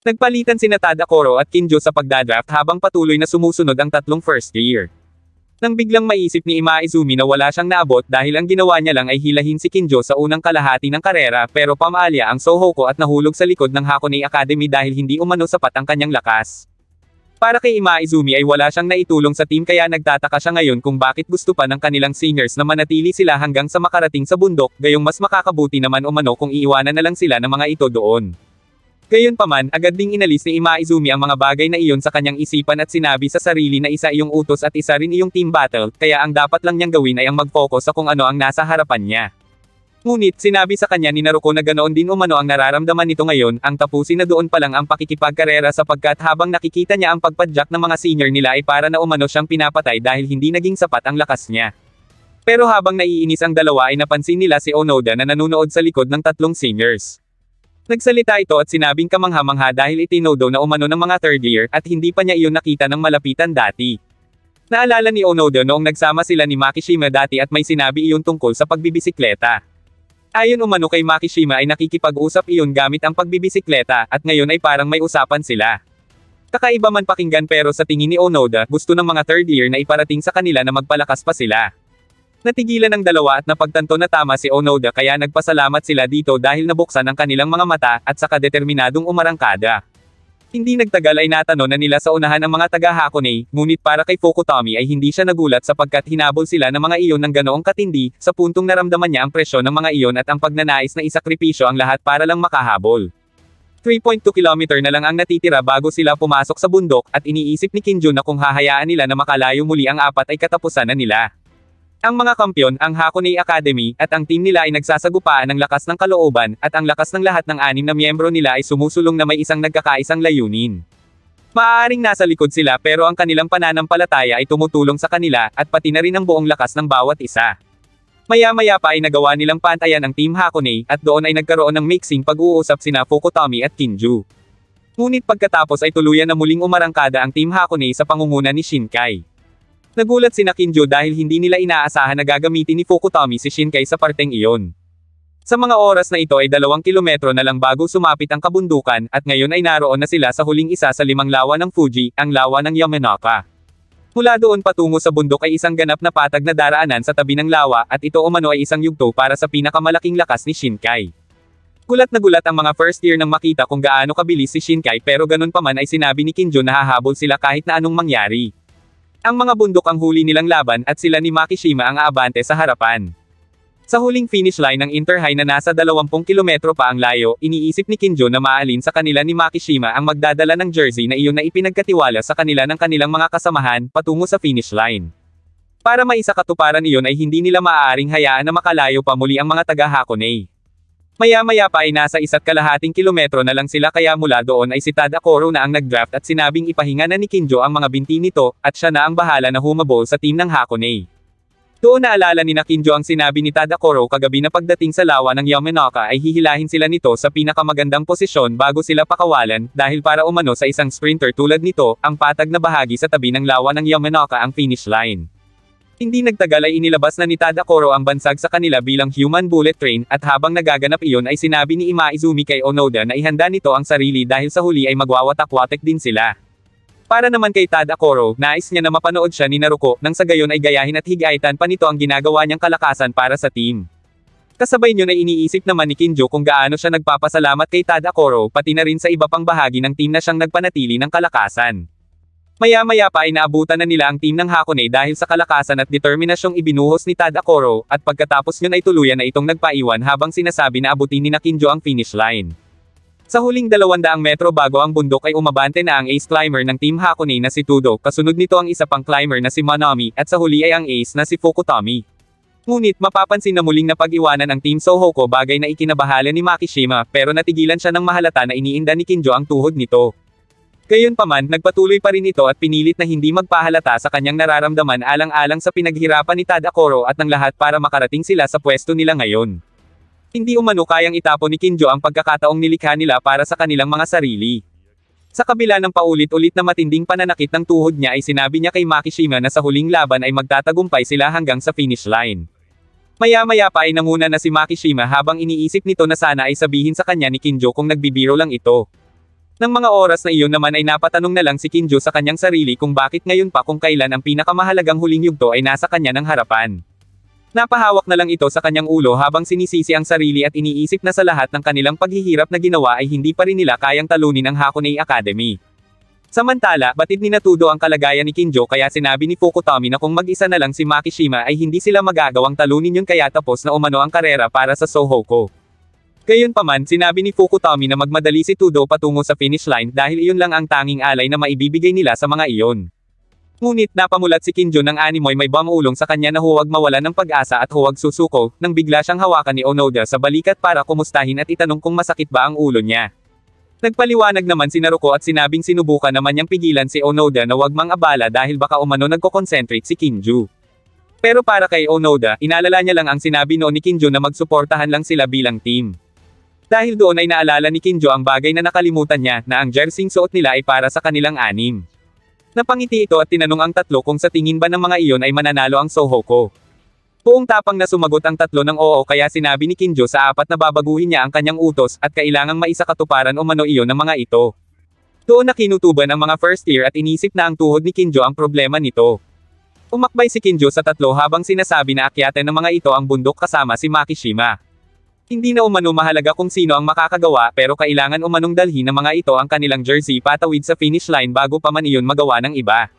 Nagpalitan sina Tadakoro at Kinjo sa pagdadraft habang patuloy na sumusunod ang tatlong first year. Nang biglang maisip ni Ima Izumi na wala siyang naabot dahil ang ginawa niya lang ay hilahin si Kinjo sa unang kalahati ng karera pero pamaalya ang Sohoko at nahulog sa likod ng Hakone Academy dahil hindi umano sapat ang kanyang lakas. Para kay Ima Izumi ay wala siyang naitulong sa team kaya nagtataka siya ngayon kung bakit gusto pa ng kanilang seniors na manatili sila hanggang sa makarating sa bundok, gayong mas makakabuti naman umano kung iiwanan na lang sila ng mga ito doon. Gayunpaman, agad ding inalis ni Ima Izumi ang mga bagay na iyon sa kanyang isipan at sinabi sa sarili na isa iyong utos at isa rin iyong team battle, kaya ang dapat lang niyang gawin ay ang mag-focus sa kung ano ang nasa harapan niya. Ngunit, sinabi sa kanya ni Naruko na ganoon din umano ang nararamdaman nito ngayon, ang tapusin na doon pa lang ang pakikipagkarera sapagkat habang nakikita niya ang pagpadyak ng mga senior nila ay para na umano siyang pinapatay dahil hindi naging sapat ang lakas niya. Pero habang naiinis ang dalawa ay napansin nila si Onoda na nanunood sa likod ng tatlong seniors. Nagsalita ito at sinabing kamangha-mangha dahil itinodo na umano ng mga third year at hindi pa niya iyon nakita ng malapitan dati. Naalala ni Onoda noong nagsama sila ni Makishima dati at may sinabi iyon tungkol sa pagbibisikleta. Ayon umano kay Makishima ay nakikipag-usap iyon gamit ang pagbibisikleta, at ngayon ay parang may usapan sila. Kakaiba man pakinggan pero sa tingin ni Onoda, gusto ng mga third year na iparating sa kanila na magpalakas pa sila. Natigilan ng dalawa at napagtanto na tama si Onoda kaya nagpasalamat sila dito dahil nabuksan ang kanilang mga mata, at saka determinadong umarangkada. Hindi nagtagal ay natanong na nila sa unahan ang mga taga-Hakone, ngunit para kay Fukutomi ay hindi siya nagulat sapagkat hinabol sila ng mga iyon ng ganoong katindi, sa puntong naramdaman niya ang presyon ng mga iyon at ang pagnanais na isakripisyo ang lahat para lang makahabol. 3.2 kilometer na lang ang natitira bago sila pumasok sa bundok, at iniisip ni Kinjo na kung hahayaan nila na makalayo muli ang apat ay katapusan na nila. Ang mga kampyon, ang Hakone Academy, at ang team nila ay nagsasagupaan ng lakas ng kalooban, at ang lakas ng lahat ng 6 na miyembro nila ay sumusulong na may isang nagkakaisang layunin. Maaaring nasa likod sila pero ang kanilang pananampalataya ay tumutulong sa kanila, at pati na rin ang buong lakas ng bawat isa. Maya-maya pa ay nagawa nilang pantayan ang Team Hakone, at doon ay nagkaroon ng mixing pag-uusap sina Fukutomi at Kinju. Ngunit pagkatapos ay tuluyan na muling umarangkada ang Team Hakone sa pangunguna ni Shinkai. Nagulat sina Kinjo dahil hindi nila inaasahan na gagamitin ni Fukutomi si Shinkai sa parteng iyon. Sa mga oras na ito ay 2 kilometro na lang bago sumapit ang kabundukan, at ngayon ay naroon na sila sa huling isa sa 5 lawa ng Fuji, ang lawa ng Yamanaka. Mula doon patungo sa bundok ay isang ganap na patag na daraanan sa tabi ng lawa, at ito umano ay isang yugto para sa pinakamalaking lakas ni Shinkai. Gulat na gulat ang mga first year nang makita kung gaano kabilis si Shinkai pero ganun pa man ay sinabi ni Kinjo na hahabol sila kahit na anong mangyari. Ang mga bundok ang huli nilang laban at sila ni Makishima ang aabante sa harapan. Sa huling finish line ng Interhigh na nasa 20 kilometro pa ang layo, iniisip ni Kinjo na maalin sa kanila ni Makishima ang magdadala ng jersey na iyon na ipinagkatiwala sa kanila ng kanilang mga kasamahan patungo sa finish line. Para maisakatuparan iyon ay hindi nila maaaring hayaan na makalayo pa muli ang mga taga-Hakone. Maya-maya pa ay nasa 1.5 kilometro na lang sila kaya mula doon ay si Tadakoro na ang nag-draft at sinabing ipahinga na ni Kinjo ang mga binti nito, at siya na ang bahala na humabol sa team ng Hakone. Doon naalala ni Kinjo ang sinabi ni Tadakoro kagabi na pagdating sa lawa ng Yamanaka ay hihilahin sila nito sa pinakamagandang posisyon bago sila pakawalan, dahil para umano sa isang sprinter tulad nito, ang patag na bahagi sa tabi ng lawa ng Yamanaka ang finish line. Hindi nagtagal ay inilabas na ni Tadakoro ang bansag sa kanila bilang human bullet train, at habang nagaganap iyon ay sinabi ni Ima Izumi kay Onoda na ihanda nito ang sarili dahil sa huli ay magwawatak-watak din sila. Para naman kay Tadakoro, nais niya na mapanood siya ni Naruko, nang sa gayon ay gayahin at higaitan pa nito ang ginagawa niyang kalakasan para sa team. Kasabay niyo na iniisip naman ni Kinjo kung gaano siya nagpapasalamat kay Tadakoro pati na rin sa iba pang bahagi ng team na siyang nagpanatili ng kalakasan. Maya-maya pa ay naabutan na nila ang team ng Hakone dahil sa kalakasan at determinasyong ibinuhos ni Tadakoro, at pagkatapos niyon ay tuluyan na itong nagpaiwan habang sinasabi na abutin ni Kinjo ang finish line. Sa huling 200 metro bago ang bundok ay umabante na ang ace climber ng team Hakone na si Tudo, kasunod nito ang isa pang climber na si Manami, at sa huli ay ang ace na si Fukutomi. Ngunit mapapansin na muling napag-iwanan ang team Sohoko bagay na ikinabahala ni Makishima, pero natigilan siya ng mahalata na iniinda ni Kinjo ang tuhod nito. Gayunpaman, nagpatuloy pa rin ito at pinilit na hindi magpahalata sa kanyang nararamdaman alang-alang sa pinaghirapan ni Tadakoro at ng lahat para makarating sila sa pwesto nila ngayon. Hindi umano kayang itapon ni Kinjo ang pagkakataong nilikha nila para sa kanilang mga sarili. Sa kabila ng paulit-ulit na matinding pananakit ng tuhod niya ay sinabi niya kay Makishima na sa huling laban ay magtatagumpay sila hanggang sa finish line. Maya-maya pa ay nanguna na si Makishima habang iniisip nito na sana ay sabihin sa kanya ni Kinjo kung nagbibiro lang ito. Nang mga oras na iyon naman ay napatanong na lang si Kinjo sa kanyang sarili kung bakit ngayon pa kung kailan ang pinakamahalagang huling yugto ay nasa kanya ng harapan. Napahawak na lang ito sa kanyang ulo habang sinisisi ang sarili at iniisip na sa lahat ng kanilang paghihirap na ginawa ay hindi pa rin nila kayang talunin ang Hakonei Academy. Samantala, batid ni Natudo ang kalagayan ni Kinjo kaya sinabi ni Fukutami na kung mag-isa na lang si Makishima ay hindi sila magagawang talunin yun kaya tapos na umano ang karera para sa Sohoko. Gayunpaman, sinabi ni Fukutami na magmadali si Tudo patungo sa finish line dahil iyon lang ang tanging alay na maibibigay nila sa mga iyon. Ngunit napamulat si Kinjo ng animoy may bamulong sa kanya na huwag mawala ng pag-asa at huwag susuko, nang bigla siyang hawakan ni Onoda sa balikat para kumustahin at itanong kung masakit ba ang ulo niya. Nagpaliwanag naman si Naruko at sinabing sinubukan naman niyang pigilan si Onoda na huwag mang abala dahil baka umano nagko-concentrate si Kinjo. Pero para kay Onoda, inalala niya lang ang sinabi noon ni Kinjo na magsuportahan lang sila bilang team. Dahil doon ay naalala ni Kinjo ang bagay na nakalimutan niya, na ang jersey suot nila ay para sa kanilang anim. Napangiti ito at tinanong ang tatlo kung sa tingin ba ng mga iyon ay mananalo ang Sohoko. Buong tapang na sumagot ang tatlo ng oo kaya sinabi ni Kinjo sa apat na babaguhin niya ang kanyang utos at kailangang maisakatuparan umano iyon ng mga ito. Doon na kinutuban ang mga first year at inisip na ang tuhod ni Kinjo ang problema nito. Umakbay si Kinjo sa tatlo habang sinasabi na akyatin ng mga ito ang bundok kasama si Makishima. Hindi na umano mahalaga kung sino ang makakagawa pero kailangan umanong dalhin ng mga ito ang kanilang jersey patawid sa finish line bago pa man iyon magawa ng iba.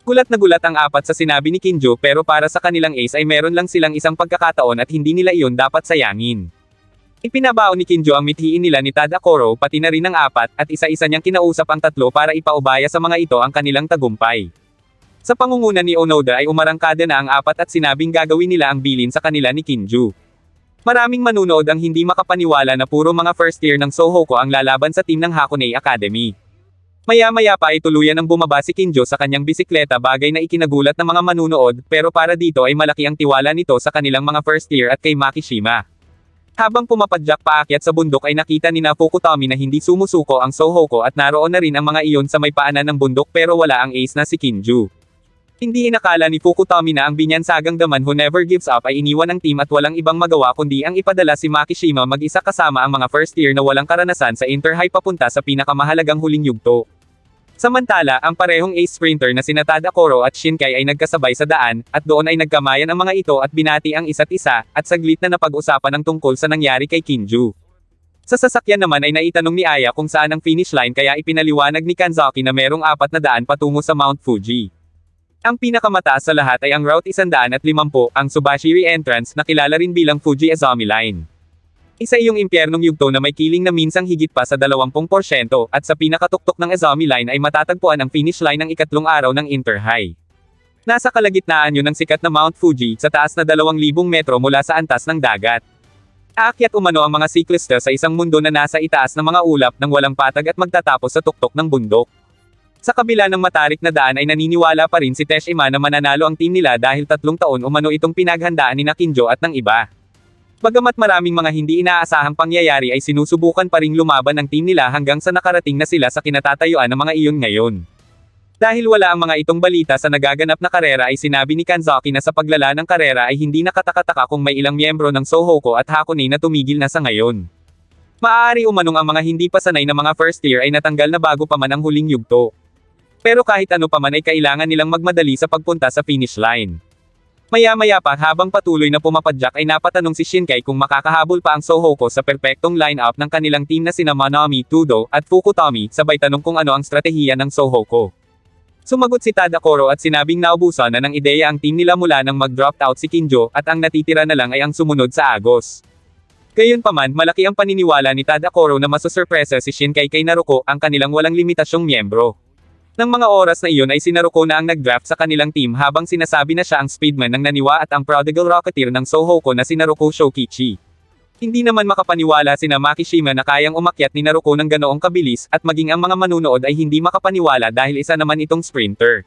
Gulat na gulat ang apat sa sinabi ni Kinjo pero para sa kanilang ace ay meron lang silang isang pagkakataon at hindi nila iyon dapat sayangin. Ipinabaon ni Kinjo ang mithiin nila ni Tadakoro pati na rin ang apat at isa-isa niyang kinausap ang tatlo para ipaubaya sa mga ito ang kanilang tagumpay. Sa pangunguna ni Onoda ay umarangkada na ang apat at sinabing gagawin nila ang bilin sa kanila ni Kinjo. Maraming manunood ang hindi makapaniwala na puro mga first year ng Sohoko ang lalaban sa team ng Hakonei Academy. Maya-maya pa ay tuluyan ng bumaba si Kinjo sa kanyang bisikleta bagay na ikinagulat ng mga manunood pero para dito ay malaki ang tiwala nito sa kanilang mga first year at kay Makishima. Habang pumapadyak paakyat sa bundok ay nakita ni Fukutami na hindi sumusuko ang Sohoko at naroon na rin ang mga iyon sa may paanan ng bundok pero wala ang ace na si Kinjo. Hindi inakala ni Fukutami na ang binyansagang daman who never gives up ay iniwan ng team at walang ibang magawa kundi ang ipadala si Makishima mag-isa kasama ang mga first year na walang karanasan sa Inter-High papunta sa pinakamahalagang huling yugto. Samantala, ang parehong ace sprinter na sina Tadakoro at Shinkai ay nagkasabay sa daan, at doon ay nagkamayan ang mga ito at binati ang isa't isa, at saglit na napag-usapan ang tungkol sa nangyari kay Kinjo. Sa sasakyan naman ay naitanong ni Aya kung saan ang finish line kaya ipinaliwanag ni Kanzaki na merong 400 patungo sa Mount Fuji. Ang pinakamataas sa lahat ay ang Route 150, ang Subashiri Entrance na kilala rin bilang Fuji Azami Line. Isa iyong impyernong yugto na may kiling na minsang higit pa sa 20% at sa pinakatuktok ng Azami Line ay matatagpuan ang finish line ng ikatlong araw ng Inter-High. Nasa kalagitnaan yun ng sikat na Mount Fuji sa taas na 2,000 metro mula sa antas ng dagat. Aakyat umano ang mga siklista sa isang mundo na nasa itaas ng mga ulap ng walang patag at magtatapos sa tuktok ng bundok. Sa kabila ng matarik na daan ay naniniwala pa rin si Teshima na mananalo ang team nila dahil 3 taon umano itong pinaghandaan ni Kinjo at ng iba. Bagamat maraming mga hindi inaasahang pangyayari ay sinusubukan pa ring lumaban ang team nila hanggang sa nakarating na sila sa kinatatayuan ng mga iyon ngayon. Dahil wala ang mga itong balita sa nagaganap na karera ay sinabi ni Kanzaki na sa paglala ng karera ay hindi nakataka-taka kung may ilang miyembro ng Sohoko at Hakonei na tumigil na sa ngayon. Maaari umanong ang mga hindi pa sanay na mga first year ay natanggal na bago pa man ang huling yugto. Pero kahit ano pa man ay kailangan nilang magmadali sa pagpunta sa finish line. Maya-maya pa habang patuloy na pumapadyak ay napatanong si Shinkai kung makakahabol pa ang Sohoko sa perpektong line-up ng kanilang team na sina Manami, Tudo, at Fukutami, sabay tanong kung ano ang stratehiya ng Sohoko. Sumagot si Tadakoro at sinabing naubusan na ng ideya ang team nila mula nang mag-drop out si Kinjo at ang natitira na lang ay ang sumunod sa Agos. Gayunpaman, malaki ang paniniwala ni Tadakoro na masusurpresa si Shinkai kay Naruko, ang kanilang walang limitasyong miyembro. Nang mga oras na iyon ay si Naruko na ang nag-draft sa kanilang team habang sinasabi na siya ang speedman ng Naniwa at ang prodigal rocketeer ng Sohoko na si Naruko Shokichi. Hindi naman makapaniwala sina Makishima na kayang umakyat ni Naruko ng ganoong kabilis at maging ang mga manunood ay hindi makapaniwala dahil isa naman itong sprinter.